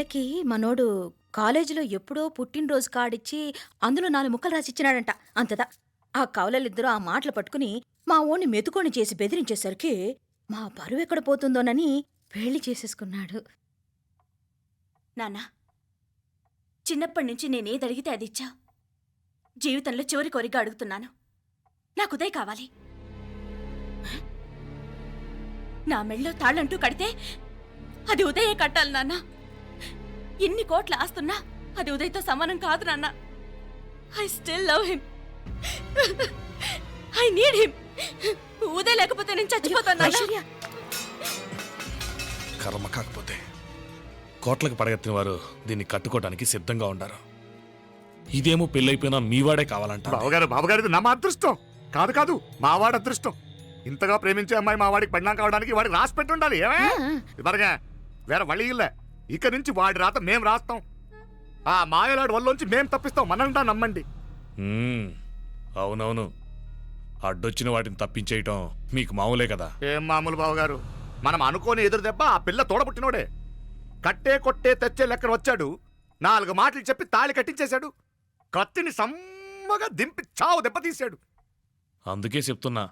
పిల్లకి మనోడు కాలేజీలో ఎప్పుడో పుట్టినరోజు కార్డిచ్చి అందులో 4 ముక్కలు రాసిచ్చినాడంట. అంతదా. ఆ కవలలిద్దరూ ఆ మాటలు పట్టుకుని మా వోణ్ణి మెతుకోని చేసి బెదిరించేసరికి మా పరువెక్కడ పోతుందోనని పెళ్లి చేసేసుకున్నాడు. నాన్నా, చిన్నప్పటినుంచి నేనేదడిగితే అది ఇచ్చావు. జీవితంలో చివరి కోరిక అడుగుతున్నాను. నాకు ఉదయ్ కావాలి. నా మెళ్ళో తాళ్ళంటూ కడితే అది ఉదయే కట్టాలి నాన్న. ఎన్ని కోట్ల ఆస్తున్నా అది ఉదయ్తో సమానం కాదు నాన్న. I still love him. I need him. Uday లేకపోతే నేను చచ్చిపోతాను నాన్న. ఐశ్వర్య, కర్మ కాకపోతే కోట్లకు పడగెత్తిన వారు దీన్ని కట్టుకోవడానికి సిద్ధంగా ఉండారు. ఇదేమో పెళ్ళైపోయినా మీవాడే కావాలంట. బావగారిది నా అదృష్టం కాదు కాదు, మావాడి అదృష్టం. ఇంతగా ప్రేమించే అమ్మాయి మా వాడికి పడినా కావడానికి వాడికి రాసి పెట్టి ఉండాలి. ఏమే ఇదరగా వేరే వళ్ళి ఇల్లే. ఇక నుంచి వాడి రాత మేం రాస్తాం. ఆ మాయలాడి వల్లోంచి మేం తప్పిస్తాం. మనంటా నమ్మండి. అవునవును, అడ్డొచ్చిన వాటిని తప్పించేయటం మీకు మామూలే కదా. ఏం మామూలు బావగారు, మనం అనుకోని ఎదురు దెబ్బ ఆ పిల్ల తోడబుట్టినోడే. కట్టే కొట్టే తెచ్చే లెక్కన వచ్చాడు. 4 మాటలు చెప్పి తాళి కట్టించేశాడు. కత్తిని సమ్మగా దింపి చావు దెబ్బతీశాడు. అందుకే చెప్తున్నా,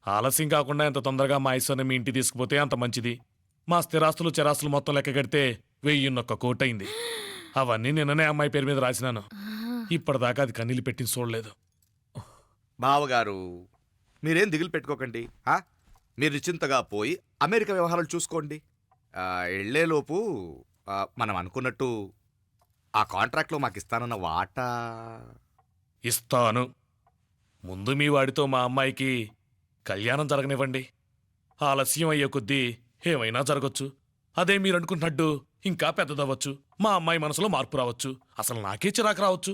ఆలస్యం కాకుండా ఎంత తొందరగా మా ఐశ్వర్యం మీ ఇంటికి తీసుకుపోతే అంత మంచిది. మా స్థిరాస్తులు చిరాస్తులు మొత్తం లెక్క కడితే 1001 కోటయింది. అవన్నీ నిన్ననే అమ్మాయి పేరు మీద రాసినాను. ఇప్పటిదాకా అది కన్నీళ్ళు పెట్టి చూడలేదు. బావగారు మీరేం దిగులు పెట్టుకోకండి. మీరు నిశ్చింతగా పోయి అమెరికా వ్యవహారాలు చూసుకోండి. వెళ్ళేలోపు మనం అనుకున్నట్టు ఆ కాంట్రాక్ట్లో మాకు ఇస్తానన్న వాటా ఇస్తాను. ముందు మీ వాడితో మా అమ్మాయికి కళ్యాణం జరగనివ్వండి. ఆలస్యం అయ్యే కొద్దీ ఏమైనా జరగచ్చు. అదే మీరు అనుకుంటున్నట్టు ఇంకా పెద్దదవ్వచ్చు. మా అమ్మాయి మనసులో మార్పు రావచ్చు. అసలు నాకే చిరాకు రావచ్చు.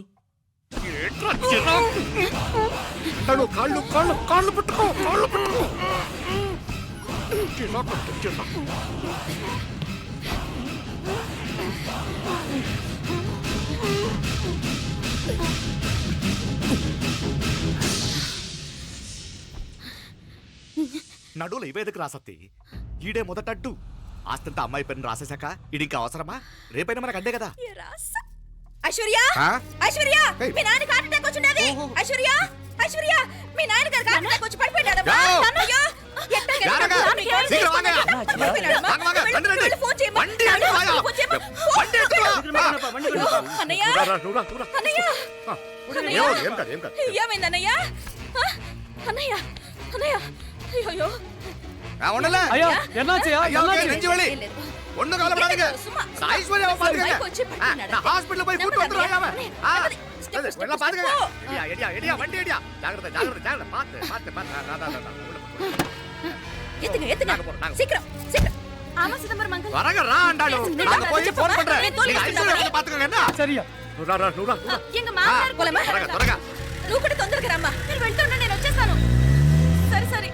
నడువులు ఇవేదకు రాసత్తి. ఈడే మొదటడ్డు. ఆస్తంతా అమ్మాయి పేరుని రాసేశాక ఈడింకా అవసరమా? రేపైనా మనకు అడ్డే కదా. ఐశ్వర్య, ఐశ్వర్య, మీ నాన్న హార్ట్ అటాక్ వచ్చినది. ఐశ్వర్య, ఐశ్వర్య, మీ నాన్న గారికి హార్ట్ అటాక్ వచ్చి పడిపోయాడు. అయ్యో, ఏమైందన్నయ్య? అన్నయ్య, అన్నయ్య, అయ్యో నువ్వు కూడా తొందరగా రమ్మా. నేను వెళ్తుండే, నేను వచ్చేస్తాను. సరే సరే.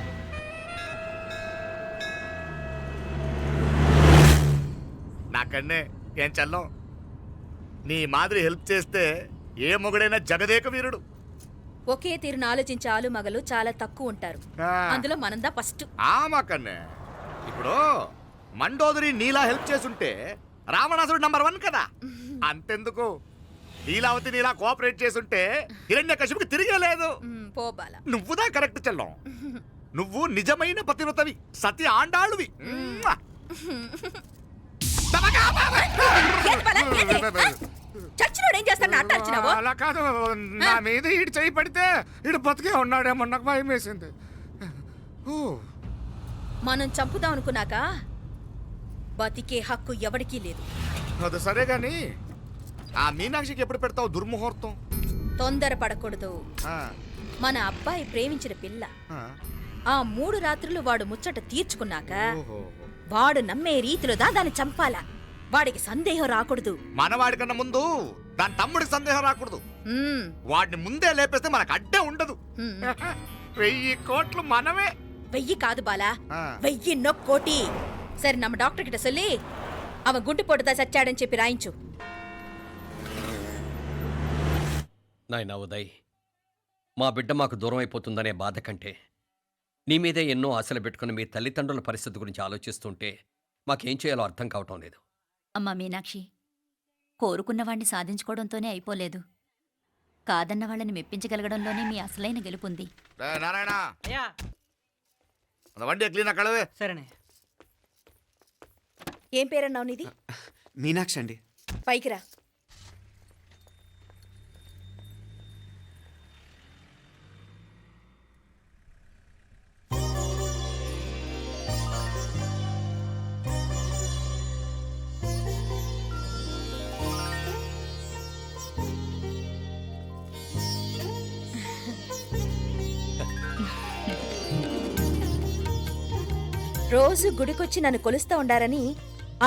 నాకన్నే ఏం చల్లం, నీ మాదిరి హెల్ప్ చేస్తే ఏ మొగుడైనా జగదేక వీరుడు. ఒకే తీరును ఆలోచించే ఆలు మగలు చాలా తక్కువ ఉంటారు. అందులో మనందా ఫస్ట్. మాకన్నే ఇప్పుడు మండోదరి నీలా హెల్ప్ చేసుంటే రావణాసుడు నంబర్ 1 కదా. అంతెందుకు, లీలావతి నీలా కోఆపరేట్ చేసుంటే హిరణ్యకశిపుకి తిరిగే లేదు. పోబాల, నువ్వుదా కరెక్ట్ చెల్లం. నువ్వు నిజమైన పతివ్రతవి, సతి ఆండాళ్ళువి. చచ్చినోడు ఏం చేస్తాడు? అట్టాల్చినావు. అలా కాదు, నా మీద ఈడు చేయి పడితే ఈడు బతికే ఉన్నాడేమో నాకు భయం వేసింది. మనం చంపుదాం అనుకున్నాక బతికే హక్కు ఎవరికీ లేదు. అది సరే గాని ఆ మీనాక్షికి ఎప్పుడు పెడతావు దుర్ముహూర్తం? తొందర పడకూడదు. మన అబ్బాయి ప్రేమించిన పిల్ల. ఆ 3 రాత్రులు వాడు ముచ్చట తీర్చుకున్నాక వాడు నమ్మే రీతిలో దాన్ని చంపాలా. వాడికి సందేహం రాకూడదు. మనవాడి కన్నా ముందు దాని తమ్ముడికి సందేహం రాకూడదు. వాడిని ముందే లేపేస్తే మనకు అడ్డే ఉండదు. 1000 కోట్లు మనమే. 1000 కాదు బాలా, 1000 కోటి. సరే, నమ్మ డాక్టర్ కిட்ட சொல்லி அவன் గుండు పొడుదా చచ్చాడని చెప్పి రాయించు. నాయనా ఉదయ్, మా బిడ్డ మాకు దూరం అయిపోతుందనే బాధ కంటే నీ మీదే ఎన్నో ఆశలు పెట్టుకుని మీ తల్లిదండ్రుల పరిస్థితి గురించి ఆలోచిస్తుంటే మాకేం చేయాలో అర్థం కావటం లేదు. అమ్మా మీనాక్షి, కోరుకున్నవాణ్ణి సాధించుకోవడంతోనే అయిపోలేదు. కాదన్న వాళ్ళని మెప్పించగలగడంలోనే మీ అసలైన గెలుపుంది. నారాయణ అయ్యా அந்த வண்டியை கிளீனா கழுவு. సరేనే. ఏం పేరన్నావు నీది? మీనాక్షి అండి. పైకి రా. రోజు గుడికొచ్చి నన్ను కొలుస్తా ఉండారని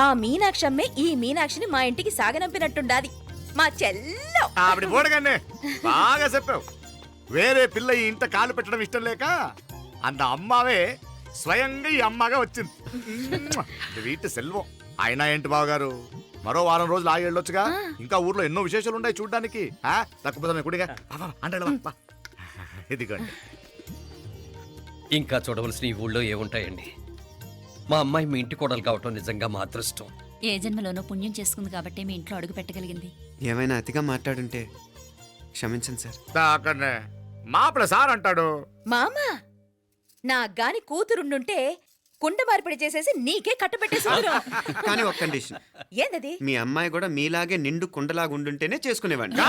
ఆ మీనాక్షమ్మే ఈ మీనాక్షిని మా ఇంటికి సాగనంపినట్టుండాది. మా చెల్లో ఆవిడ పోడగానే బాగా చెప్పావు. వేరే పిల్ల ఈ ఇంట కాలు పెట్టడం ఇష్టం లేక అంత అమ్మావే స్వయంగా ఈ అమ్మగా వచ్చింది. వీటి సెల్వం. అయినా ఏంటి బావగారు, మరో వారం రోజులు ఆగి వెళ్ళొచ్చుగా. ఇంకా ఊర్లో ఎన్నో విశేషాలు ఉన్నాయి చూడడానికి. తక్కువ కుడిగా అంటే ఇదిగోండి. ఇంకా చూడవలసిన ఈ ఊళ్ళో ఏముంటాయండి? మా అమ్మాయి మీ ఇంటి కోడలు కావటం నిజంగా మా అదృష్టం. ఏ జన్మలోనో పుణ్యం చేసుకుంది కాబట్టి మీ ఇంట్లో అడుగు పెట్టగలిగింది. ఏమైనా అతిగా మాట్లాడుంటే క్షమించండి సార్. అక్కడనే మాపల సార్ అంటాడు. మామ నా గాని కూతురుండుంటే కుండ మార్పిడి చేసేసి నీకే కట్టబెట్టేసి. కానీ ఒక కండిషన్. ఏందది? మీ అమ్మాయి కూడా మీలాగే నిండు కుండలాగా ఉండుంటేనే చేసుకునేవాడిని.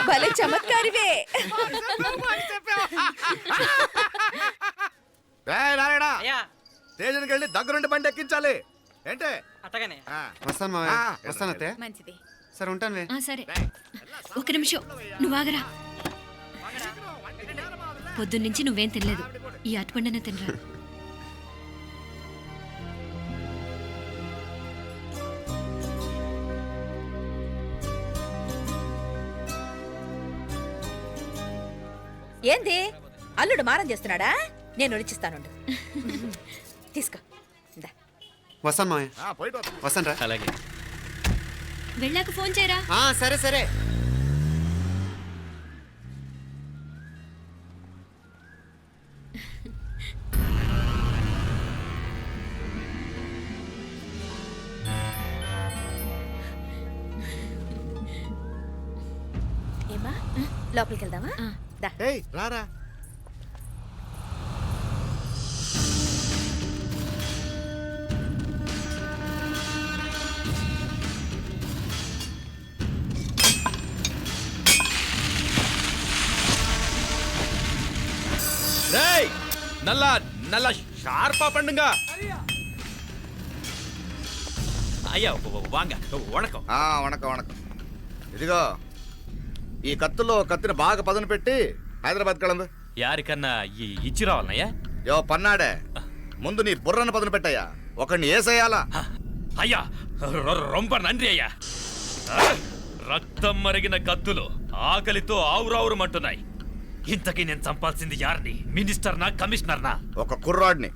భలే చమత్కారివే. నారాయణ అయ్యా స్టేషన్కి వెళ్ళి దగ్గరుండి బండి ఎక్కించాలి. ఏంటే అట్టగానే. వస్తాను మావయ్య. వస్తాను అత్తయ్య. మంచిది. సరే ఉంటాను. సరే, ఒక నిమిషం నువ్వు ఆగరా. పొద్దున్నుంచి నువ్వేం తినలేదు. ఈ అటుపండనే తినరా. ఏంది అల్లుడు మారం చేస్తున్నాడా? నేను ఒలిచిస్తానుండు. తీసుకో. ఇందా. వస్తాను మావయ్య. పోయిట్ వస్తా. వస్తాను రా. అలాగే. వెళ్ళాక ఫోన్ చేయరా. సరే సరే. ఏమా లోపలికి వెళ్దామా? దా. ఏయ్ రారా. டேய் நல்லா நல்லா ஷார்ப்பா பண்ணுங்க. ஐயா வாங்க வணக்கம். వణకం వణకం. ఇదిగో ఈ కత్తులో కత్తిని బాగా పదును పెట్టి హైదరాబాద్ కళందు. யாருக்கண்ணா ఇచ్చి రావాలన్నయ్యా? యో పన్నాడే, ముందు నీ బుర్రను పదును పెట్టయ్యా. ఒకడిని ఏసేయాలా? అయ్యా రొంప నంది అయ్యా. రక్తం మరిగిన కత్తులు ఆకలితో ఆవురావురమంటున్నాయి. ఇంతకీ నేను చంపాల్సింది యారిని? మినిస్టర్నా కమిషనర్నా? ఒక కుర్రాడిని.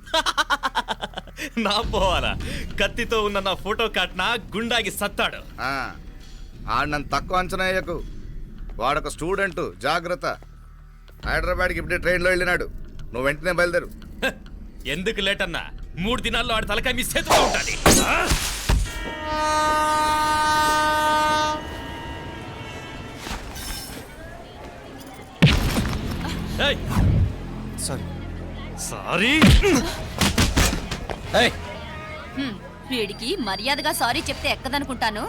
నా పోవాలా? కత్తితో ఉన్న నా ఫోటో కాట్నా గుండాగి సత్తాడు. ఆడినంత తక్కువ అంచనా వేయకు. వాడొక స్టూడెంట్, జాగ్రత్త. హైదరాబాద్కి ఇప్పుడే ట్రైన్లో వెళ్ళినాడు. నువ్వు వెంటనే బయలుదేరు. ఎందుకు లేట్ అన్నా? 3 దినాల్లో ఆడి తలకాయ మీ చేతిలో ఉంటుంది. సారీ. సారీ. వీడికి మర్యాదగా సారీ చెప్తే ఎక్కదనుకుంటాను.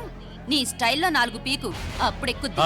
నీ స్టైల్లో 4 పీకు, అప్పుడు ఎక్కుద్ది.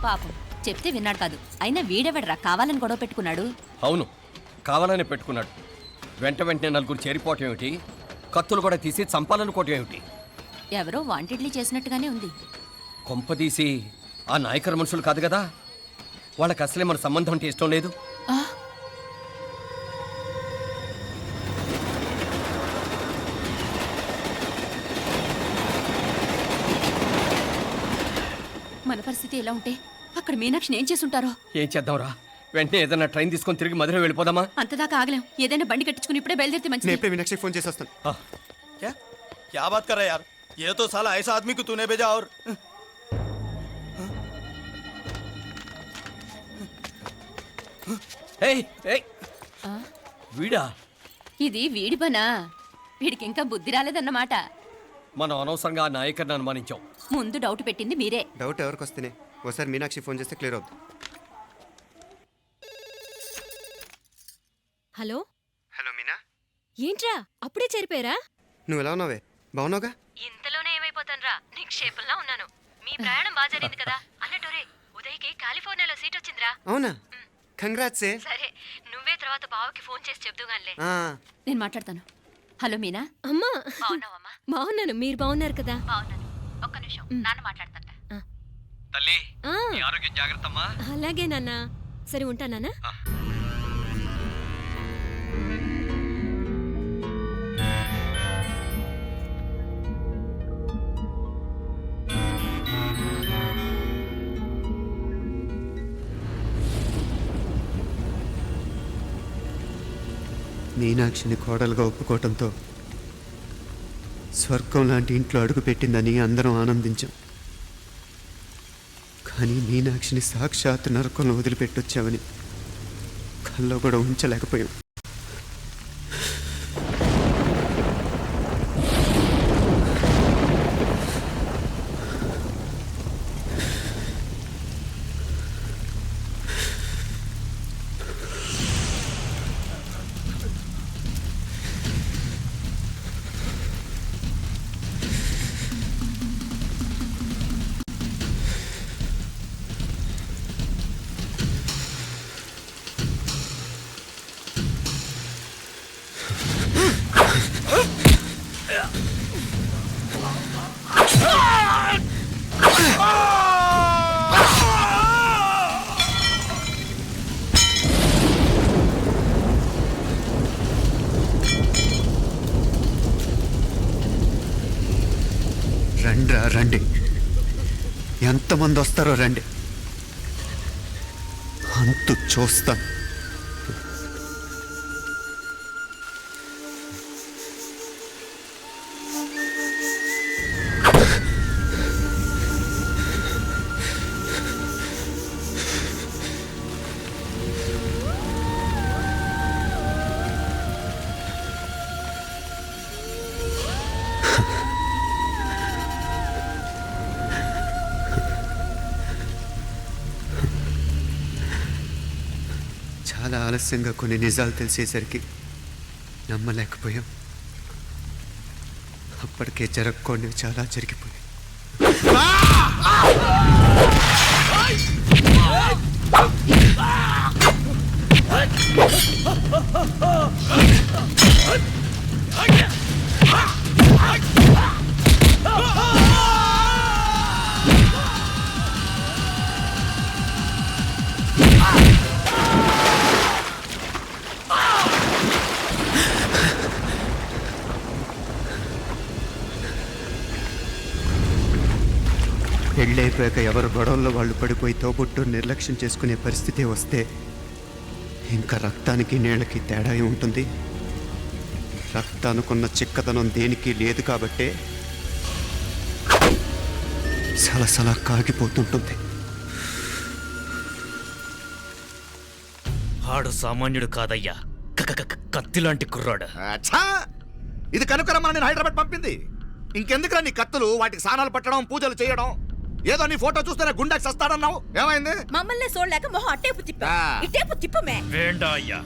పాపం చెప్తే విన్నాడు కాదు. అయినా వీడెవడరా కావాలని గొడవ పెట్టుకున్నాడు? అవును, కావాలనే పెట్టుకున్నాడు. వెంటనే నలుగురు చేరిపోవటం ఏమిటి, కత్తులు కూడా తీసి చంపాలనుకోవటం ఏమిటి? ఎవరో వాంటెడ్లీ చేసినట్టుగానే ఉంది. కొంపదీసి ఆ నాయకర్ మనుషులు కాదు కదా? వాళ్ళకి అసలే మన సంబంధం అంటే ఇష్టం లేదు. ఆ, మన పరిస్థితి ఎలా ఉంటే అక్కడ మీనాక్షిని ఏం చేసుంటారో. ఏం చేద్దాంరా? వెంటనే ఏదైనా ట్రైన్ తీసుకొని తిరిగి మధుర వెళ్ళిపోదామా? అంతదాకా ఆగలేం. ఏదైనా బండి కట్టించుకుని ఇప్పుడే బయలుదేరితే నేను మంచిది. ఇప్పుడే మీనాక్షికి ఫోన్ చేసి వస్తాను. क्या क्या बात कर रहा है यार? ये तो साला ऐसा आदमी को तूने भेजा और ఏయ్, ఏయ్, ఆ, వీడా? ఇది వీడి పనా? వీడికి ఇంకా బుద్ధి రాలేదన్నమాట. మనం అనవసరంగా ఆ నాయకర్ని అనుమానించాం. ముందు డౌట్ పెట్టింది మీరే. డౌట్ ఎవరికి వస్తేనే ఒకసారి మీనాక్షి ఫోన్ చేస్తే క్లియర్ అవుతుంది. హలో హలో మీనా, ఏంట్రా అప్పుడే చేరిపోయారా? నువ్వు ఎలా ఉన్నావే? బాగున్నావుగా? ఇంతలోనే ఏమైపోతాన్రా, నిక్షేపంలా ఉన్నాను. మీ ప్రయాణం బాగా జరిగింది కదా? అన్నట్టురే ఉదయ్కి కాలిఫోర్నియాలో సీట్ వచ్చిందిరా. అవునా? కంగ్రాట్సే. సరే నువ్వే తర్వాత బావకి ఫోన్ చేసి చెప్దుగానిలే. నేను మాట్లాడతాను. హలో మీనా. అమ్మా బాగున్నాను, మీరు బాగున్నారు కదా? ఒక్క నిమిషం, నాన్న మాట్లాడతాను. తల్లి, ఆ, నీ ఆరోగ్యం జాగ్రత్తమ్మా. అలాగే నాన్న. సరే ఉంటానా? మీనాక్షిని కోడలుగా ఒప్పుకోవటంతో స్వర్గం లాంటి ఇంట్లో అడుగు పెట్టిందని అందరం ఆనందించాం. కానీ మీనాక్షిని సాక్షాత్ నరకంలో వదిలిపెట్టొచ్చామని కల్లో కూడా ఉంచలేకపోయాం. రండ్రా రండి, ఎంతమంది వస్తారో రండి, అంతు చూస్తాను. చాలా ఆలస్యంగా కొన్ని నిజాలు తెలిసేసరికి నమ్మలేకపోయాం. అప్పటికే జరగకుండా చాలా జరిగిపోయాయి. పెళ్ళైపోయాక ఎవరు గొడవల్లో వాళ్ళు పడిపోయి తోబుట్టు నిర్లక్ష్యం చేసుకునే పరిస్థితి వస్తే ఇంకా రక్తానికి నీళ్ళకి తేడా ఉంటుంది. రక్తానుకున్న చిక్కదనం దేనికి లేదు కాబట్టే సలసలా కాగిపోతుంటుంది. ఆడు సామాన్యుడు కాదయ్యా, కత్తిలాంటి కుర్రాడు. అచ్చా! ఇది కనుకరమ్మా నేను హైదరాబాద్ పంపింది. ఇంకెందుకురా నీ కత్తులు, వాటికి స్నానాలు పట్టడం, పూజలు చేయడం? ఏదో నీ ఫోటో చూస్తేనే గుండెకి సస్తాడన్నావు, ఏమైంది? మమ్మల్ని చూడలేక మొహం అట్టేపు తిప్పా. ఆ. ఇట్టేపు తిప్పమే. వేండా అయ్యా,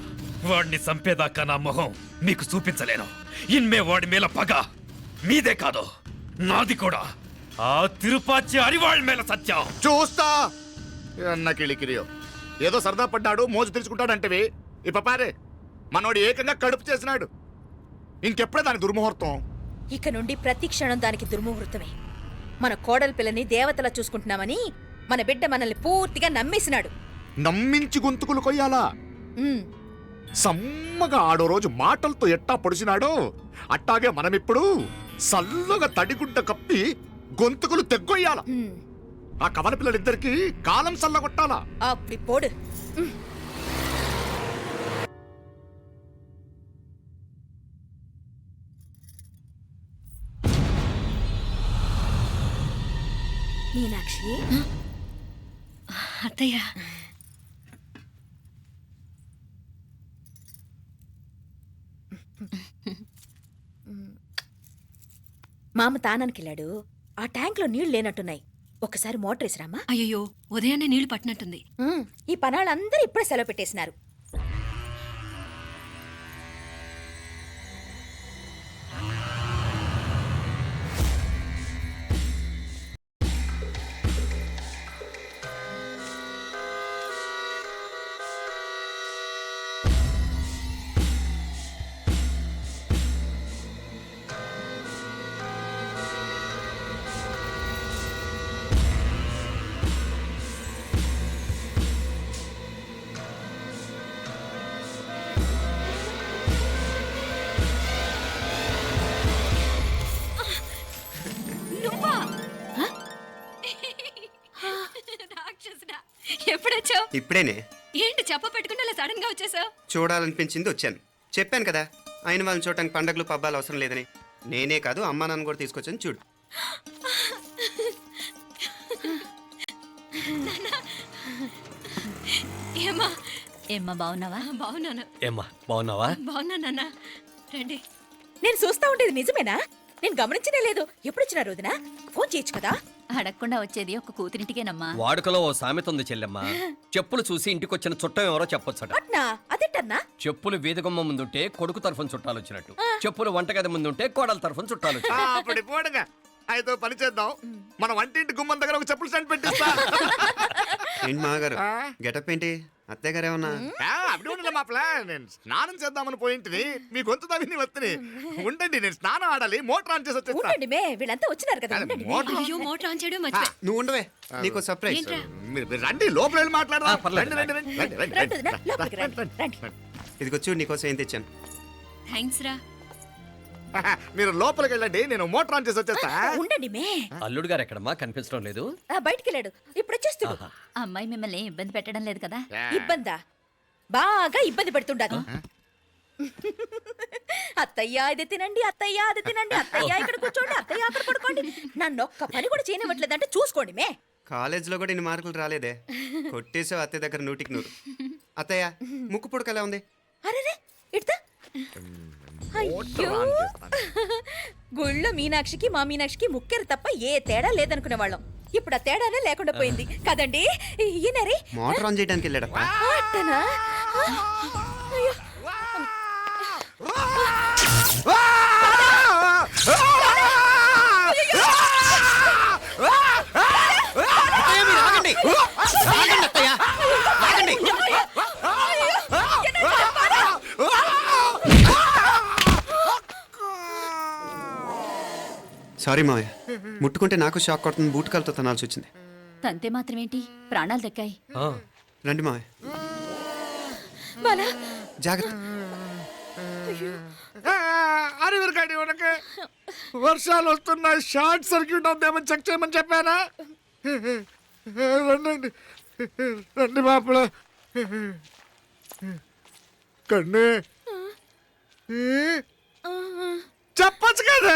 వాడిని చంపేదాకా నా మొహం మీకు చూపించలేను. ఇన్మే వాడి మేల పగ మీదే కాదు, నాది కూడా. ఆ తిరుపాచి అరివాళ్ళ మేల సత్యం చూస్తా. అన్న కిళికిరియో ఏదో సరదా పడ్డాడు మోజు తెరుచుకుంటాడంటవి ఈ పపారే మనోడు ఏకంగా కడుపు చేసినాడు. ఇంకెప్పుడే దాని దుర్ముహూర్తం. ఇక నుండి ప్రతి క్షణం దానికి దుర్ముహూర్తమే. మన కోడలి పిల్లని దేవతలా చూసుకుంటున్నామని మన బిడ్డ మనల్ని పూర్తిగా నమ్మేసినాడు. నమ్మించి గొంతుకులు కొయ్యాలా? ఉమ్, సమ్మగా ఆడో రోజు మాటలతో ఎట్టా పొడిచినాడో అట్టాగే మనమిప్పుడు సల్లగా తడిగుడ్డ కప్పి గొంతుకులు తెగ్గొయ్యాల. ఉమ్. ఆ కవల పిల్లలిద్దరికి కాలం సల్లగొట్టాలా. అప్పుడు పోడు. ఉమ్. మీనాక్షి, అత్తయ్య మామ తానానికెళ్ళాడు. ఆ ట్యాంక్లో నీళ్లు లేనట్టున్నాయి. ఒకసారి మోటార్ వేసిరామా. అయ్యో ఉదయాన్నే నీళ్లు పట్టినట్టుంది. ఈ పనాళ్ళందరూ ఇప్పుడే సెలవు పెట్టేసినారు. రాక్షసుడా ఎప్పుడొచ్చావు? ఇప్పుడేనే ఏంటి చెప్ప పెట్టుకుంటే అలా సడన్ గా వచ్చేసావు? చూడాలనిపించింది వచ్చాను. చెప్పాను కదా అయిన వాళ్ళని చూడటానికి పండగలు పబ్బాలు అవసరం లేదని. నేనే కాదు అమ్మా నాన్న కూడా తీసుకొచ్చాను చూడు. ఏమ్మా ఏమ్మా బాగున్నావా? బాగున్నాను. ఏమ్మా బాగున్నావా? బాగున్నా నాన్న. రండి. నేను చూస్తా ఉండేది నిజమేనా? నేను గమనించనే లేదు. ఎప్పుడొచ్చినా రోజున ఫోన్ చేయొచ్చు కదా. అడగకుండా వచ్చేది ఒక కూతురింటికేనమ్మా. వాడుకలో ఓ సామెత ఉంది చెల్లెమ్మ. చెప్పులు చూసి ఇంటికొచ్చిన చుట్టం ఎవరో చెప్పొచ్చట. అట్నా? అదేటన్నా? చెప్పులు వీధగుమ్మ ముందుంటే కొడుకు తరఫున చుట్టాలు వచ్చినట్టు, చెప్పులు వంటగది ముందుంటే కోడల తరఫున చుట్టాలు వచ్చినట్టు. అప్పుడు పోడుగా అయితే పని చేద్దాం. మన వంటింటి గుమ్మం దగ్గర ఒక చెప్పులు స్టాండ్ పెట్టిస్తా. ఏంటి మామగారు గెటప్ ఏంటి? అత్తయ్య గారు ఏమన్నా? అప్పుడు ఉండలే మా ప్లాన్. నేను స్నానం చేద్దామని పోయింటిని మీ గొంతు తవ్వి వస్తుంది. ఉండండి నేను స్నానం ఆడాలి. మోటార్ ఆన్ చేసి వచ్చేస్తా. ఉండండి మే, వీళ్ళంతా వచ్చినారు కదా. ఉండండి మే. మోటార్ అయ్యో మోటార్ ఆన్ చేయడం మర్చిపోయా. నువ్వు ఉండవే, నీకు సర్ప్రైజ్. ఏంట్రా? మీరు రండి లోపల వెళ్ళి మాట్లాడదాం. పర్లేదు. రండి, రండి, రండి, రండి, రండి వదినా, రండి, లోపలికి రండి, రండి, రండి. రండి. ఇదిగో చూడు నీకోసం ఏం తెచ్చాను. థ్యాంక్స్ రా. మీరు లోపలికి వెళ్ళండి. నేను మోటార్ ఆన్ చేసి వచ్చేస్తా. ఉండండి మే. అల్లుడు గారు ఎక్కడమ్మా కనిపించడం లేదు? బయటికి వెళ్ళాడు. ఇప్పుడు వచ్చేస్తాడు. ఆహా. అమ్మాయి మిమ్మల్ని ఇబ్బంది పెట్టడం లేదు కదా? ఇబ్బందా? బాగా ఇబ్బంది పెడుతుండదు. అత్తయ్య ఇది తినండి, అత్తయ్య అది తినండి, అత్తయ్య ఇక్కడ కూర్చోండి, అత్తయ్య అక్కడ పడుకోండి. నన్ను ఒక్క పని కూడా చేయనివ్వట్లేదంటే చూసుకోండి మే. కాలేజీలో కూడా ఇన్ని మార్కులు రాలేదే. కొట్టేసావు అత్తయ్య దగ్గర 100కి 100. అత్తయ్య ముక్కు పుడక ఎలా ఉంది? అరే ఇడతా. అయ్యో, గుళ్ళో మీనాక్షికి మా మీనాక్షికి ముక్కెరు తప్ప ఏ తేడా లేదనుకునే వాళ్ళం. ఇప్పుడు ఆ తేడానే లేకుండా పోయింది కదండి. ఈయనరి మోటార్ ఆన్ చేయడానికి వెళ్ళాడప్ప. అట్టనా? అయ్యో. సారీ మావయ్య, ముట్టుకుంటే నాకు షాక్ కొడుతుంది. బూటకాలతో తనాల్సి వచ్చింది. తంతే మాత్రమేంటి, ప్రాణాలు దక్కాయి. ఆ, రండి మావయ్య, బాలా, జాగ్రత్త. అరవిరకాడి ఉనకే వర్షాలు వస్తున్నాయి. షార్ట్ సర్క్యూట్ అవుతామని చెక్ చేయమని చెప్పానా? రండి రండి మాపల కన్ను చెప్పచ్చు కదా.